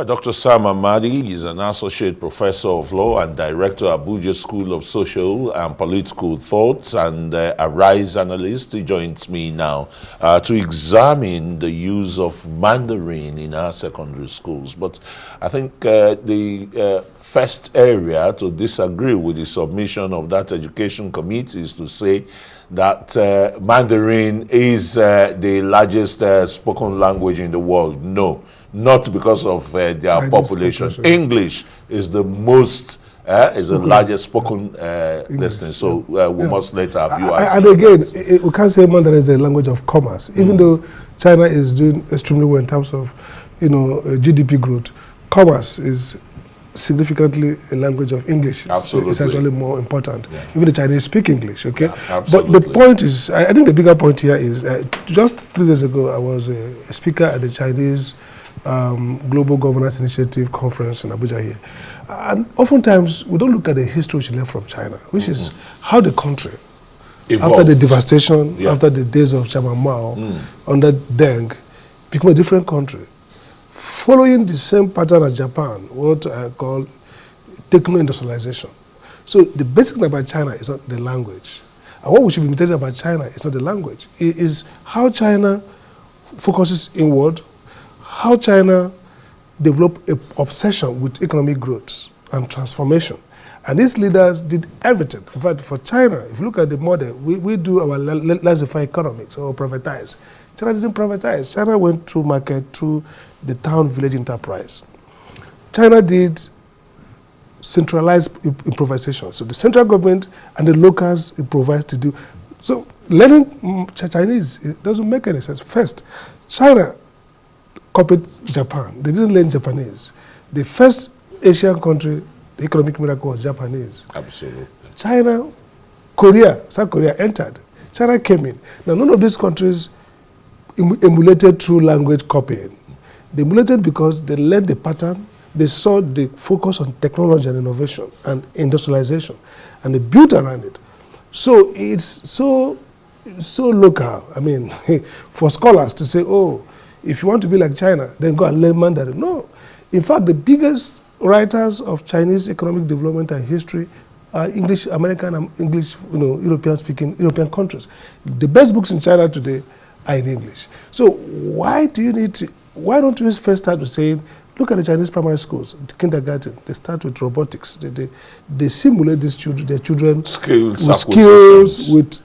Dr. Sam Amadi is an associate professor of law and director of Abuja School of Social and Political Thoughts and a RISE analyst. He joins me now to examine the use of Mandarin in our secondary schools. But I think the first area to disagree with the submission of that education committee is to say that Mandarin is the largest spoken language in the world. No, not because of their population. English is the most, is the largest spoken listening. So we must let our viewers. And again, we can't say Mandarin is a language of commerce, even though China is doing extremely well in terms of, GDP growth. Commerce is significantly a language of English. Absolutely. It's actually more important. Yeah. Even the Chinese speak English, okay? Yeah, but the point is, I think the bigger point here is, just 3 days ago, I was a speaker at the Chinese Global Governance Initiative conference in Abuja here. And oftentimes, we don't look at the history which left from China, which is how the country, evolved. After the devastation, after the days of Chairman Mao, under Deng, became a different country. Following the same pattern as Japan, what I call techno-industrialization. So the basic thing about China is not the language. And what we should be imitating about China is not the language. It is how China focuses inward, how China developed an obsession with economic growth and transformation. And these leaders did everything. In fact, for China, if you look at the model, we do our laissez-faire economics or privatize. China didn't privatize. China went through market, through the town-village enterprise. China did centralized improvisation. So the central government and the locals improvised to do. So learning Chinese, it doesn't make any sense. First, China copied Japan. They didn't learn Japanese. The first Asian country, the economic miracle was Japanese. Absolutely. China, Korea, South Korea entered. China came in. Now, none of these countries emulated through language copying. They emulated because they learned the pattern, they saw the focus on technology and innovation and industrialization, and they built around it. So it's so local. I mean, for scholars to say, oh, if you want to be like China, then go and learn Mandarin. No. In fact, the biggest writers of Chinese economic development and history are English, American, and English, European-speaking European countries. The best books in China today are in English. So why don't we first start with saying, look at the Chinese primary schools, the kindergarten, they start with robotics. They simulate their children skills, with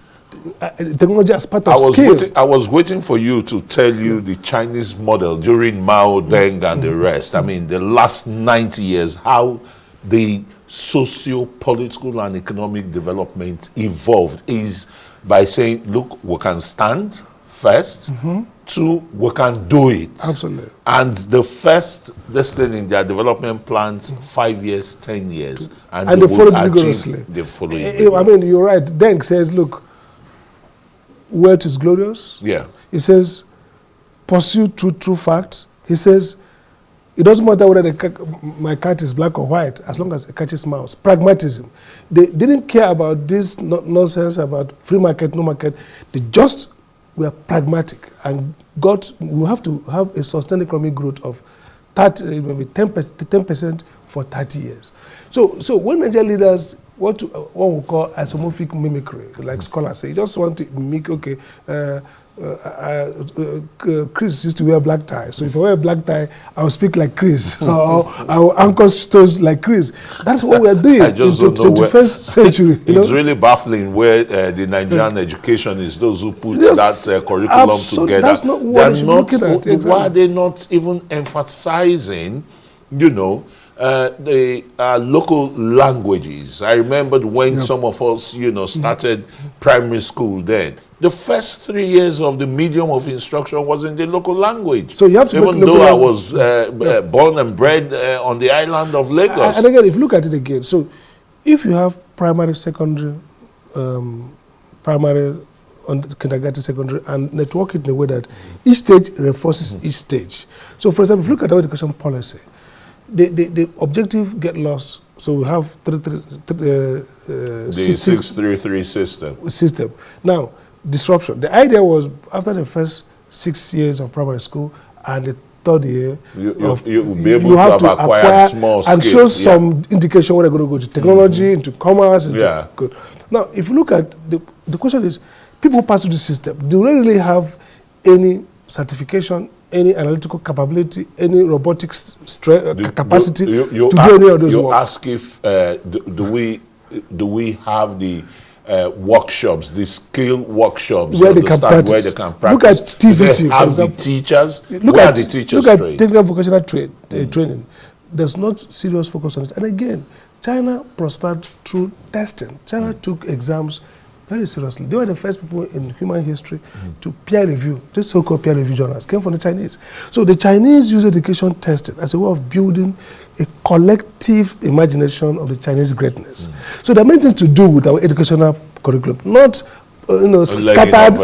technology as part of skill. I was waiting for you to tell you the Chinese model during Mao, Deng, and the rest. I mean, the last 90 years, how the socio-political and economic development evolved is by saying, look, we can stand first, two, we can do it. Absolutely. And the first, in their development plans, 5 years, 10 years. And they followed rigorously. I mean, you're right. Deng says, look, wealth is glorious. Yeah. He says, pursue true facts. He says, it doesn't matter whether my cat is black or white, as long as it catches mouse. Pragmatism. They didn't care about this nonsense about free market, no market. They just were pragmatic and we have to have a sustained economic growth of 30, maybe 10% for 30 years. So when Nigerian leaders what we call isomorphic mimicry, like scholars say, you just want to mimic, okay, Chris used to wear black tie, so if I wear a black tie, I'll speak like Chris, or I'll anchor stones like Chris. That's what we're doing in the 21st century. It's really baffling where the Nigerian education is those who put that curriculum together. That's not what they should be looking at. Exactly. Why are they not even emphasizing, the local languages? I remembered when some of us, started primary school then. The first 3 years of the medium of instruction was in the local language. So you have to even though I was born and bred on the island of Lagos. And again, if you look at it again, so if you have primary, secondary, primary, on kindergarten, secondary, and network it in a way that each stage reinforces each stage. So for example, if you look at our education policy, the objective get lost. So we have the 633 system. Now, disruption. The idea was after the first 6 years of primary school and the third year, you will be able to have acquired small and skills. show some indication where they're going to go to technology, into commerce. Into good. Now, if you look at the question is, people who pass through the system, do they really have any certification, any analytical capability, any robotics capacity to do any of those work? You ask if do we have the workshops, the skill workshops where they can practice. Look at TVT, for example. The teachers. Look at technical vocational training. There's not serious focus on it. And again, China prospered through testing. China took exams very seriously. They were the first people in human history to peer review. This so-called peer review journals came from the Chinese. So the Chinese use education testing as a way of building a collective imagination of the Chinese greatness. So there are many things to do with our educational curriculum, not scattered,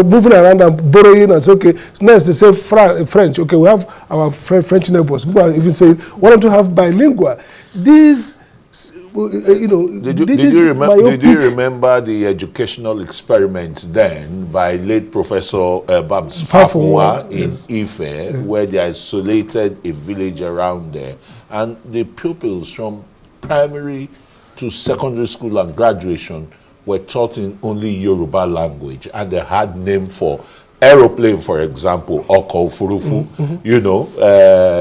moving around and borrowing and say, okay, next they say French. Okay, we have our French neighbors. People are even saying, why don't you have bilingual? These Did you remember the educational experiments then by late Professor Babs Fafunwa in Ife, where they isolated a village around there, and the pupils from primary to secondary school and graduation were taught in only Yoruba language, and they had name for aeroplane, for example, Oko Furufu,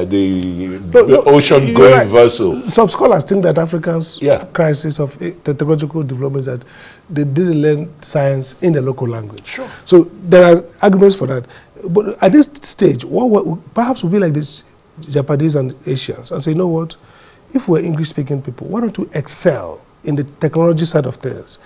the ocean-going vessel. Some scholars think that Africa's crisis of technological development is that they didn't learn science in the local language. Sure. So there are arguments for that. But at this stage, perhaps we'll be like these Japanese and Asians and say, you know what, if we're English-speaking people, why don't we excel in the technology side of things?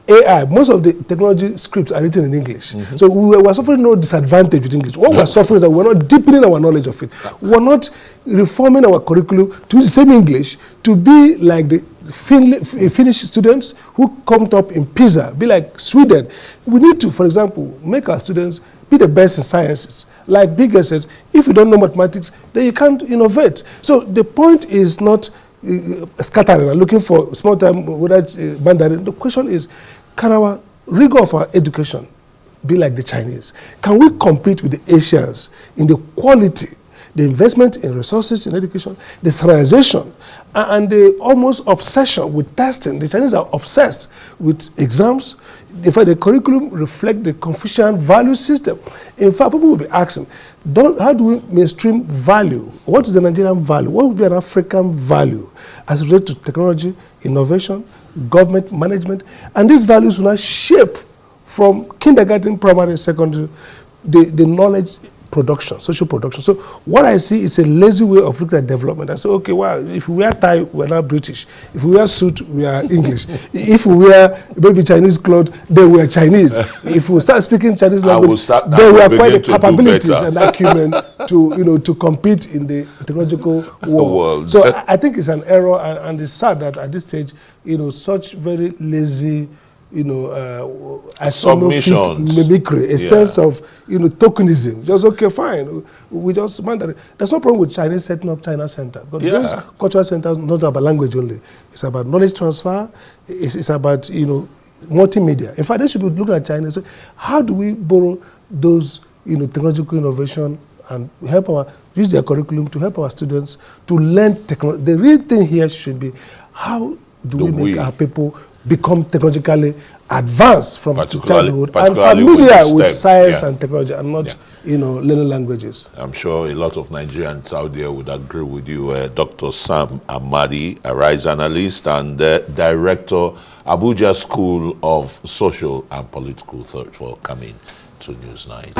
AI, most of the technology scripts are written in English. So we're suffering no disadvantage with English. What we're suffering is that we're not deepening our knowledge of it. We're not reforming our curriculum to use the same English to be like the Finnish students who come up in PISA, be like Sweden. We need to, for example, make our students be the best in sciences. Like Bigger says, if you don't know mathematics, then you can't innovate. So the point is not scattering and looking for small time Mandarin. The question is, can our rigor of our education be like the Chinese? Can we compete with the Asians in the quality, the investment in resources in education, the standardization, and the almost obsession with testing? The Chinese are obsessed with exams. In fact, the curriculum reflects the Confucian value system. In fact, people will be asking, how do we mainstream value? What is the Nigerian value? What would be an African value as related to technology, innovation, government management? And these values will now shape from kindergarten, primary, secondary, the knowledge production, social production. So what I see is a lazy way of looking at development. I say, okay, well, if we wear tie, we're not British. If we wear suit, we are English. If we wear maybe Chinese clothes, then we are Chinese. If we start speaking Chinese language, then we acquire the capabilities and acumen to compete in the technological world. So I think it's an error, and it's sad that at this stage, such very lazy, mimicry, a sense of, tokenism. Just, okay, fine, we just Mandarin. There's no problem with Chinese setting up China Center. But those cultural centers not about language only. It's about knowledge transfer. It's about, multimedia. In fact, they should be looking at China and say, how do we borrow those, technological innovation and use their curriculum to help our students to learn technology? The real thing here should be, how do we make our people become technologically advanced from childhood and familiar with science and technology, and not, learning languages. I'm sure a lot of Nigerians out there would agree with you. Dr. Sam Amadi, a RISE analyst and director, Abuja School of Social and Political Thought, for coming to News 9.